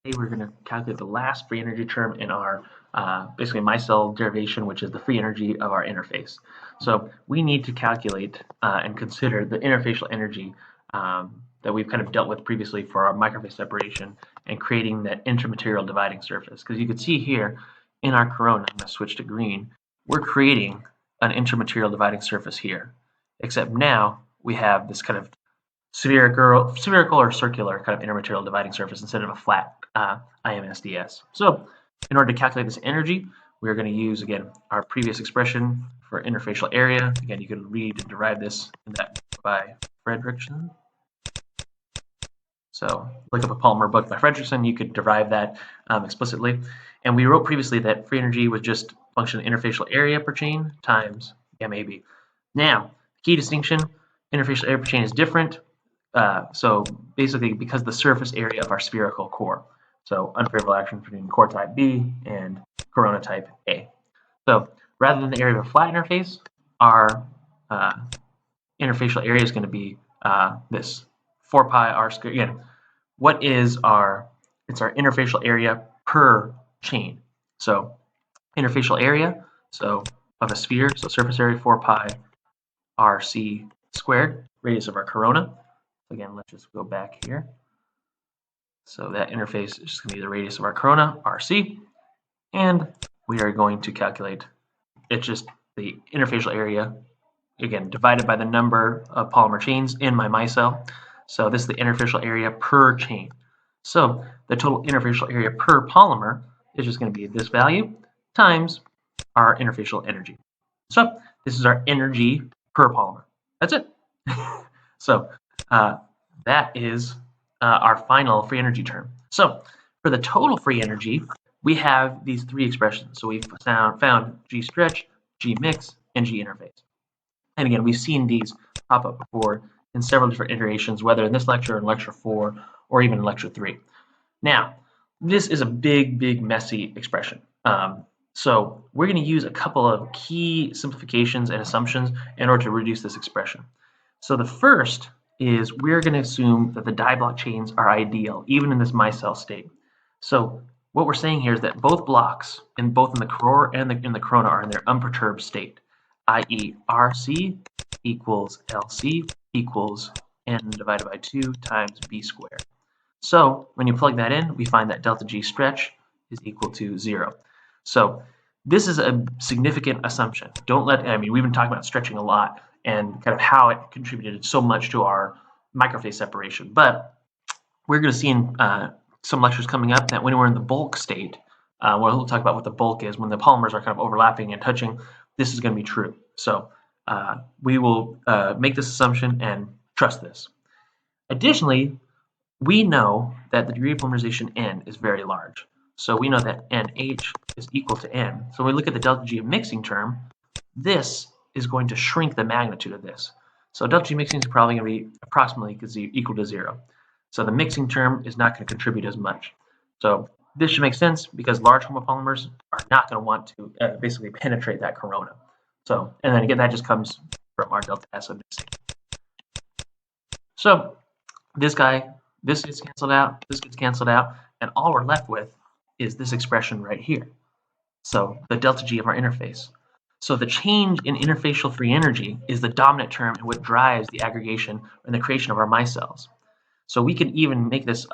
Today we're going to calculate the last free energy term in our basically Micelle derivation, which is the free energy of our interface. So we need to calculate and consider the interfacial energy that we've kind of dealt with previously for our microphase separation and creating that intermaterial dividing surface. Because you can see here in our corona, I'm going to switch to green, we're creating an intermaterial dividing surface here. Except now we have this kind of spherical or circular kind of intermaterial dividing surface instead of a flat IMSDS. So in order to calculate this energy, we're going to use, again, our previous expression for interfacial area. Again, you can read and derive this in that by Fredrickson. So look up a polymer book by Fredrickson, you could derive that explicitly. And we wrote previously that free energy was just function of interfacial area per chain times gamma AB. Now, key distinction, interfacial area per chain is different. So basically, because the surface area of our spherical core. So unfavorable action between core type B and corona type A. So rather than the area of a flat interface, our interfacial area is going to be this 4 pi r squared. Again, what is our? It's our interfacial area per chain. So interfacial area, so of a sphere, so surface area 4 pi rc squared, radius of our corona. Again, let's just go back here. So that interface is just going to be the radius of our corona, RC, and we are going to calculate it's just the interfacial area, again, divided by the number of polymer chains in my micelle. So this is the interfacial area per chain. So the total interfacial area per polymer is just going to be this value times our interfacial energy. So this is our energy per polymer. That's it. So that is our final free energy term. So for the total free energy, we have these three expressions. So we've found G stretch, G mix, and G interface. And again, we've seen these pop up before in several different iterations, whether in this lecture, in lecture 4, or even in lecture 3. Now, this is a big, messy expression. So we're going to use a couple of key simplifications and assumptions in order to reduce this expression. So the first is we're going to assume that the diblock chains are ideal, even in this micelle state. So what we're saying here is that both blocks, both in the core and in the corona, are in their unperturbed state, i.e. RC equals LC equals N divided by 2 times B squared. So when you plug that in, we find that delta G stretch is equal to 0. So this is a significant assumption. We've been talking about stretching a lot and kind of how it contributed so much to our microphase separation. But we're going to see in some lectures coming up that when we're in the bulk state, we'll talk about what the bulk is, when the polymers are kind of overlapping and touching, this is going to be true. So we will make this assumption and trust this. Additionally, we know that the degree of polymerization N is very large. So we know that NH is equal to N. So when we look at the delta G of mixing term, this is going to shrink the magnitude of this. So delta G mixing is probably going to be approximately equal to 0. So the mixing term is not going to contribute as much. So this should make sense because large homopolymers are not going to want to basically penetrate that corona. So, and then again, that just comes from our delta S of mixing. So this gets canceled out, this gets canceled out, and all we're left with is this expression right here. So the delta G of our interface. So the change in interfacial free energy is the dominant term and what drives the aggregation and the creation of our micelles. So we can even make this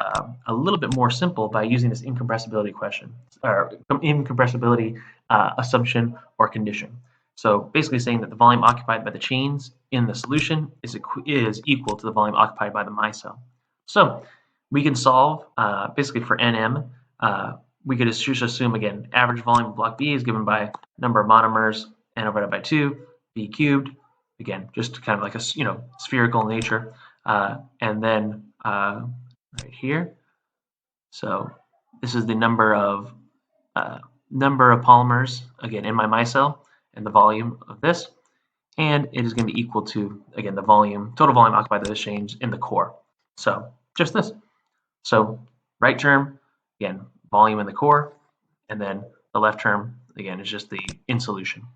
a little bit more simple by using this incompressibility question, or incompressibility assumption or condition. So basically saying that the volume occupied by the chains in the solution is equal to the volume occupied by the micelle. So we can solve basically for NM. We could just assume, again, average volume of block B is given by number of monomers, N divided by 2, B cubed. Again, just kind of like a spherical nature. And then right here, so this is the number of polymers, again, in my micelle, and the volume of this. And it is going to be equal to, again, the total volume occupied by this change in the core. So just this. So right term, again, volume in the core, and then the left term, again, is just the in solution.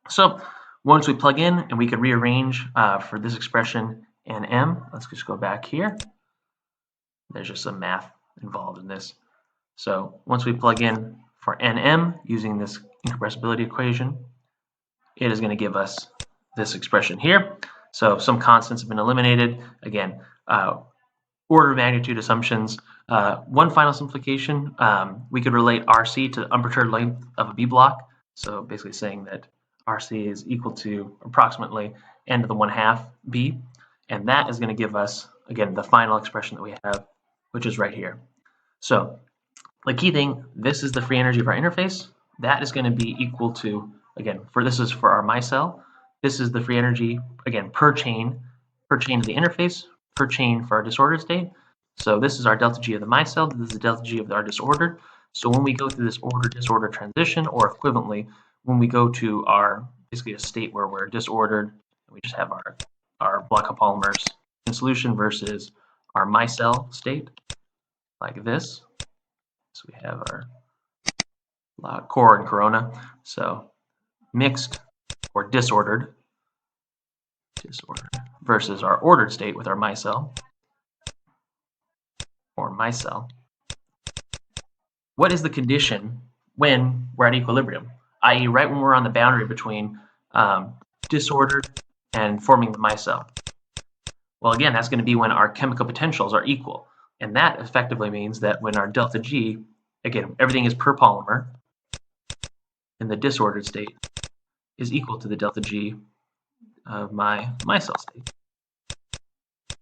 So once we plug in, and we can rearrange for this expression and M, let's just go back here. There's just some math involved in this. So once we plug in for Nm using this incompressibility equation, it is going to give us this expression here. So some constants have been eliminated. Again, order of magnitude assumptions. One final simplification, we could relate RC to the unperturbed length of a B block. So basically saying that RC is equal to approximately n to the 1/2 B. And that is going to give us, again, the final expression that we have, which is right here. So the key thing, this is the free energy of our interface. That is going to be equal to, again, this is for our Micelle. This is the free energy, again, per chain of the interface, per chain for our disordered state. So this is our delta G of the Micelle. This is the delta G of our disordered. So when we go through this order-disorder transition, or equivalently, when we go to our, basically a state where we're disordered, we just have our block of polymers in solution versus our Micelle state, like this. So we have our core and corona. So mixed or disordered versus our ordered state with our Micelle or Micelle. What is the condition when we're at equilibrium, i.e. right when we're on the boundary between disordered and forming the Micelle? Well, again, that's going to be when our chemical potentials are equal. And that effectively means that when our delta G, again, everything is per polymer in the disordered state, is equal to the delta G of my Micelle state.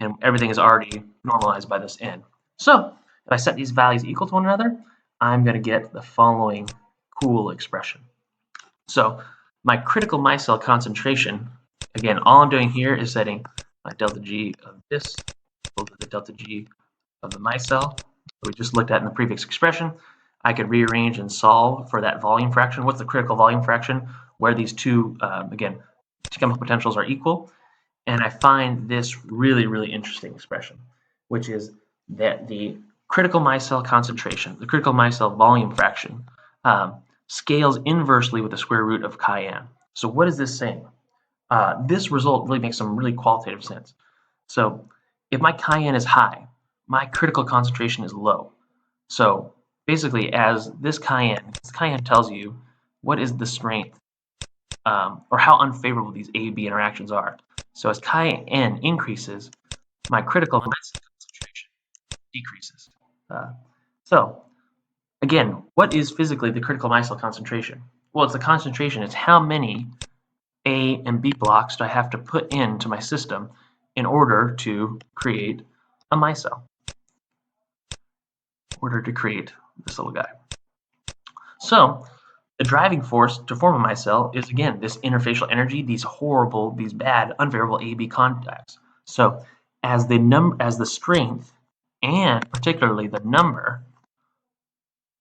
And everything is already normalized by this n. So if I set these values equal to one another, I'm going to get the following cool expression. So my critical Micelle concentration, again, all I'm doing here is setting my delta G of this equal to the delta G of the Micelle that we just looked at in the previous expression. I could rearrange and solve for that volume fraction. What's the critical volume fraction where these two, again, chemical potentials are equal? And I find this really, really interesting expression, which is that the critical Micelle concentration, the critical Micelle volume fraction, scales inversely with the square root of chi n. So what is this saying? This result really makes some really qualitative sense. So if my chi n is high, my critical concentration is low. So basically, as this chi n tells you what is the strength or how unfavorable these A-B interactions are. So as chi n increases, my critical Micelle concentration decreases. So again, what is physically the critical Micelle concentration? Well, it's the concentration. It's how many A and B blocks do I have to put into my system in order to create a Micelle, in order to create this little guy. So the driving force to form a Micelle is, again, this interfacial energy, these bad, unfavorable A-B contacts. So as the strength and particularly the number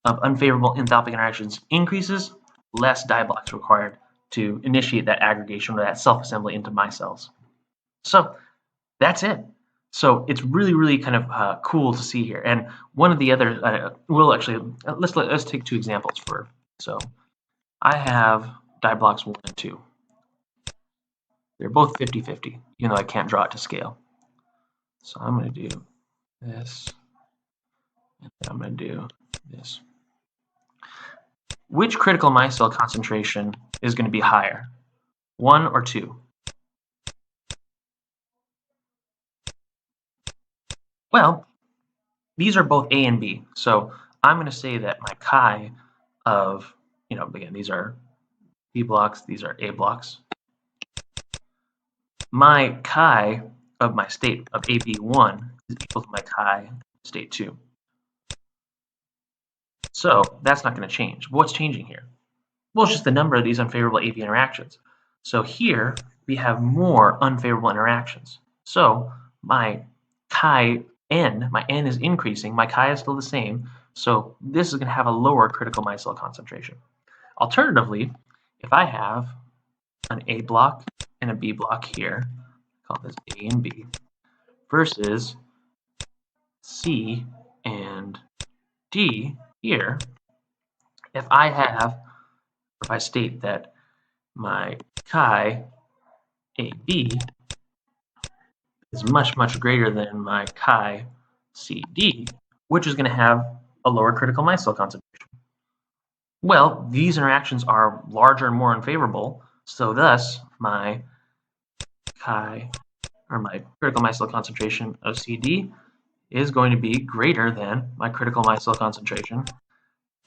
of unfavorable enthalpic interactions increases, less dye blocks required to initiate that aggregation or that self-assembly into micelles. So that's it. So it's really, really kind of cool to see here. And one of the other, let's take two examples for. So I have dye blocks 1 and 2. They're both 50-50, even though I can't draw it to scale. So I'm going to do this, and I'm going to do this. Which critical Micelle concentration is going to be higher, 1 or 2? Well, these are both A and B. So I'm going to say that my chi of, again, these are B blocks, these are A blocks. My chi of my state of AB1 is equal to my chi state 2. So that's not going to change. What's changing here? Well, it's just the number of these unfavorable AB interactions. So here we have more unfavorable interactions. So my chi n, my n is increasing, my chi is still the same. So this is going to have a lower critical Micelle concentration. Alternatively, if I have an A block and a B block here, call this A and B, versus C and D here, if I state that my chi AB is much, much greater than my chi CD, which is going to have a lower critical micelle concentration. Well, these interactions are larger and more unfavorable, so thus my critical micelle concentration of CD is going to be greater than my critical micelle concentration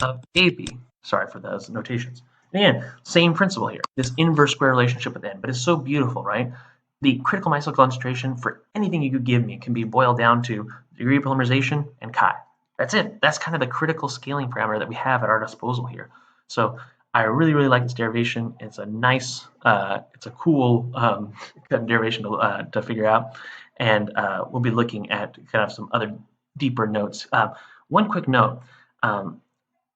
of AB. Sorry for those notations. Again, same principle here, this inverse square relationship with N, but it's so beautiful, right? The critical micelle concentration for anything you could give me can be boiled down to degree of polymerization and chi. That's it. That's kind of the critical scaling parameter that we have at our disposal here. So I really, really like this derivation. It's a nice, it's a cool derivation to figure out. And we'll be looking at kind of some other deeper notes. One quick note,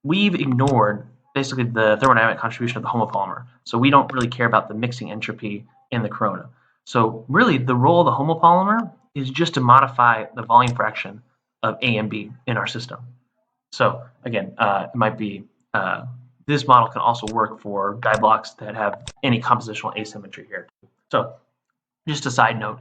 we've ignored basically the thermodynamic contribution of the homopolymer. So we don't really care about the mixing entropy in the corona. So really the role of the homopolymer is just to modify the volume fraction of A and B in our system. So again, it might be, this model can also work for die blocks that have any compositional asymmetry here. So just a side note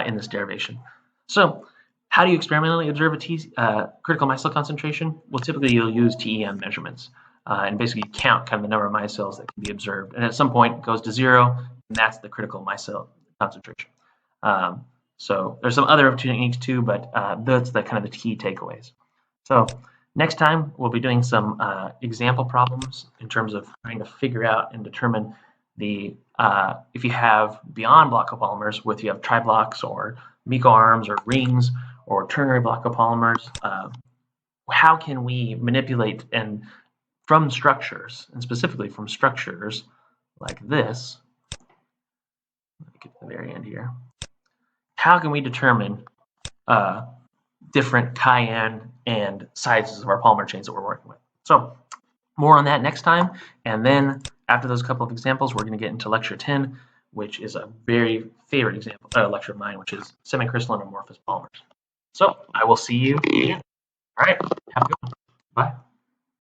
in this derivation. So how do you experimentally observe a critical micelle concentration? Well, typically you'll use TEM measurements and basically count kind of the number of micelles that can be observed. And at some point it goes to 0, and that's the critical micelle concentration. So there's some other techniques too, but that's the kind of the key takeaways. So next time we'll be doing some example problems in terms of trying to figure out and determine the if you have beyond block copolymers, whether you have triblocks or MECO arms or rings or ternary block copolymers, how can we manipulate and from structures, and specifically from structures like this, let me get to the very end here, how can we determine different chi-n and sizes of our polymer chains that we're working with? So more on that next time, and then after those couple of examples, we're going to get into lecture 10, which is a very favorite example lecture of mine, which is semicrystalline amorphous polymers. So I will see you again. All right, have a good one. Bye.